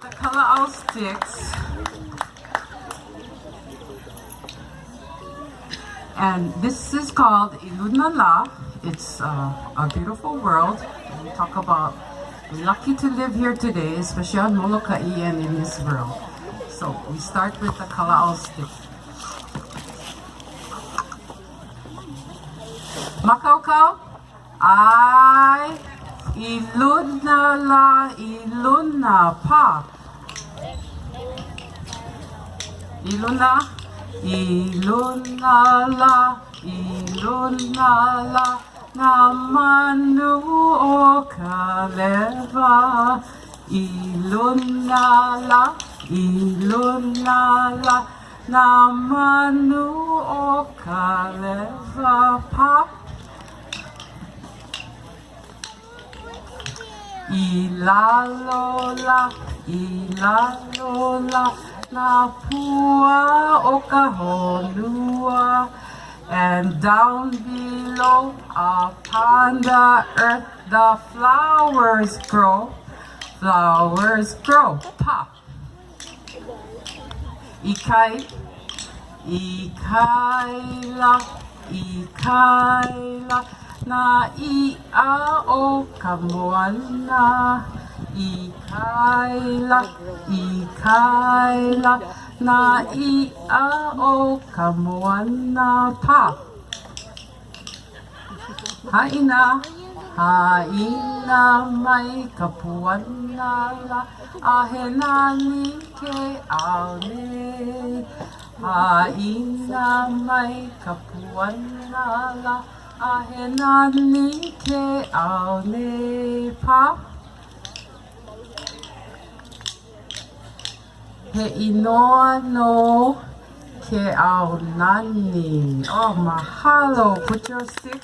The color of sticks. And this is called Ilunala. It's a beautiful world. We talk about we're lucky to live here today, especially on Molokai and in this world. So we start with the kalao stick. Makaukau, I Ilunala Iluna pa. Iluna, Ilunala, Ilunala, Namanu o kaleva. Ilunala, Ilunala, Namanu o kaleva pa. Ilalola, Ilalola, na pua o kahonua, and down below upon the earth the flowers grow, pa. Ikai, ikaila, ikaila, na ia o kamoana. Ikaila, ikaila, na ia o kamoana pa. Haina, haina mai kapuana la, ahena ni ke aone. Haina mai kapuana la, ahena ni ke aone pa. He inoa no ke au nani. Oh, mahalo. Put your stick.